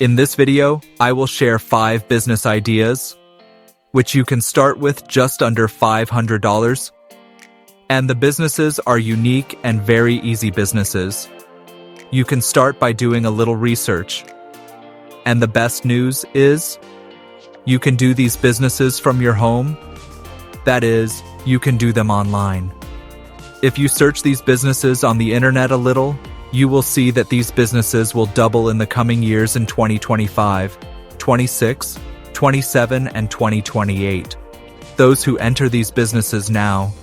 In this video, I will share 5 business ideas, which you can start with just under $500. And the businesses are unique and very easy businesses. You can start by doing a little research. And the best news is, you can do these businesses from your home. That is, you can do them online. If you search these businesses on the internet a little, you will see that these businesses will double in the coming years in 2025, 26, 27, and 2028. Those who enter these businesses now,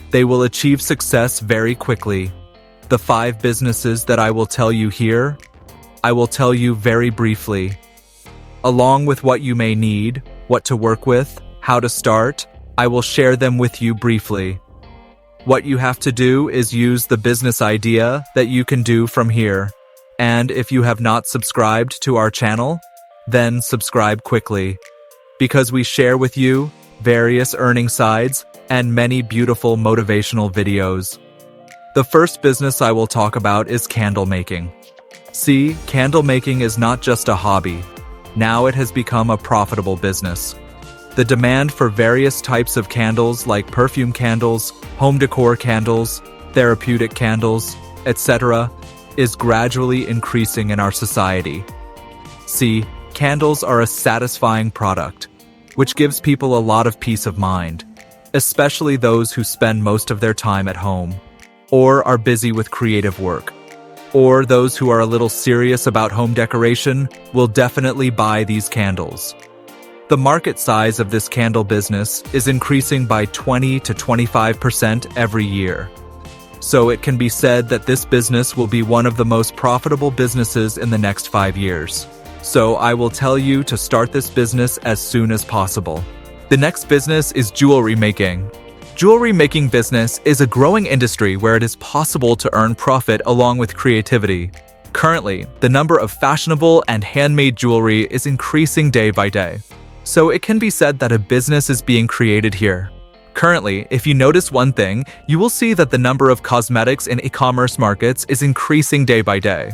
they will achieve success very quickly. The 5 businesses that I will tell you here, I will tell you very briefly. Along with what you may need, what to work with, how to start, I will share them with you briefly. What you have to do is use the business idea that you can do from here. And if you have not subscribed to our channel, then subscribe quickly, because we share with you various earning sides and many beautiful motivational videos. The first business I will talk about is candle making. See, candle making is not just a hobby. Now it has become a profitable business. The demand for various types of candles like perfume candles, home decor candles, therapeutic candles, etc. is gradually increasing in our society. See, candles are a satisfying product, which gives people a lot of peace of mind, especially those who spend most of their time at home, or are busy with creative work, or those who are a little serious about home decoration will definitely buy these candles. The market size of this candle business is increasing by 20 to 25% every year. So it can be said that this business will be one of the most profitable businesses in the next 5 years. So I will tell you to start this business as soon as possible. The next business is jewelry making. Jewelry making business is a growing industry where it is possible to earn profit along with creativity. Currently, the number of fashionable and handmade jewelry is increasing day by day. So it can be said that a business is being created here. Currently, if you notice one thing, you will see that the number of cosmetics in e-commerce markets is increasing day by day.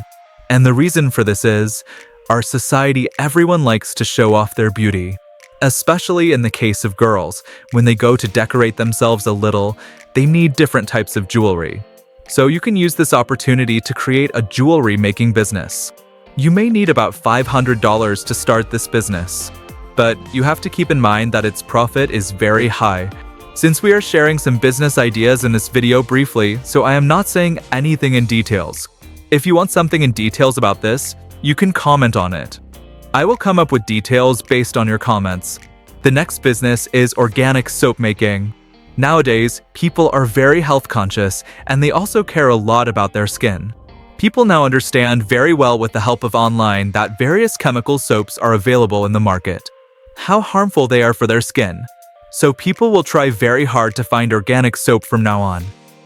And the reason for this is, our society, everyone likes to show off their beauty. Especially in the case of girls, when they go to decorate themselves a little, they need different types of jewelry. So you can use this opportunity to create a jewelry making business. You may need about $500 to start this business. But you have to keep in mind that its profit is very high. Since we are sharing some business ideas in this video briefly, so I am not saying anything in details. If you want something in details about this, you can comment on it. I will come up with details based on your comments. The next business is organic soap making. Nowadays, people are very health conscious and they also care a lot about their skin. People now understand very well with the help of online that various chemical soaps are available in the market, how harmful they are for their skin. So people will try very hard to find organic soap from now on.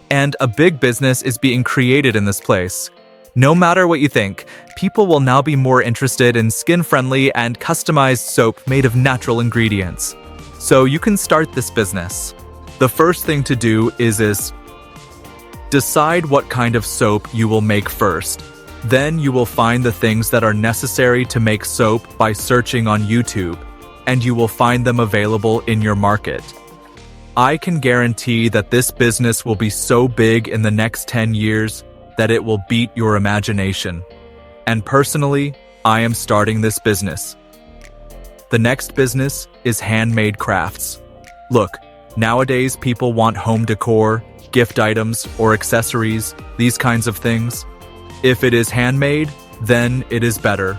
And a big business is being created in this place. No matter what you think, people will now be more interested in skin-friendly and customized soap made of natural ingredients. So you can start this business. The first thing to do is decide what kind of soap you will make first. Then you will find the things that are necessary to make soap by searching on YouTube, and you will find them available in your market. I can guarantee that this business will be so big in the next 10 years that it will beat your imagination. And personally, I am starting this business. The next business is handmade crafts. Look, nowadays people want home decor, gift items, or accessories, these kinds of things. If it is handmade, then it is better.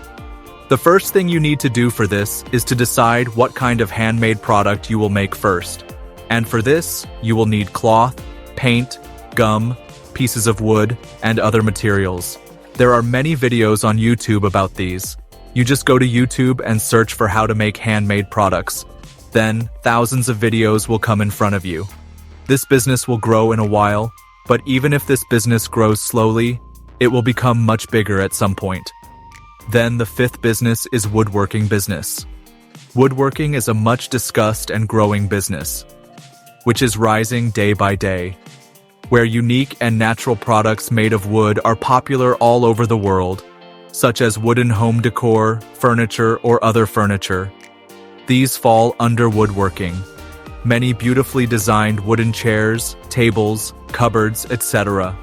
The first thing you need to do for this is to decide what kind of handmade product you will make first. And for this, you will need cloth, paint, gum, pieces of wood, and other materials. There are many videos on YouTube about these. You just go to YouTube and search for how to make handmade products. Then, thousands of videos will come in front of you. This business will grow in a while, but even if this business grows slowly, it will become much bigger at some point. Then the 5th business is woodworking business. Woodworking is a much discussed and growing business, which is rising day by day. where unique and natural products made of wood are popular all over the world. such as wooden home decor, furniture, or other furniture. These fall under woodworking. Many beautifully designed wooden chairs, tables, cupboards, etc.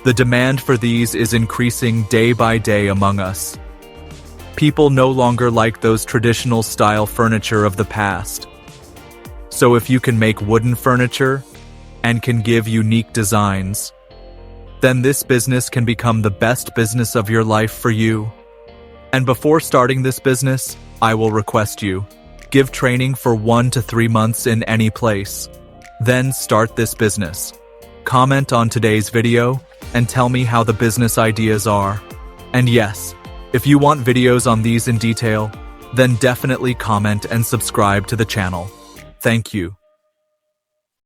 The demand for these is increasing day by day among us. People no longer like those traditional style furniture of the past. So if you can make wooden furniture and can give unique designs, then this business can become the best business of your life for you. And before starting this business, I will request you, give training for 1 to 3 months in any place. Then start this business. Comment on today's video and tell me how the business ideas are. And yes, if you want videos on these in detail, then definitely comment and subscribe to the channel. Thank you.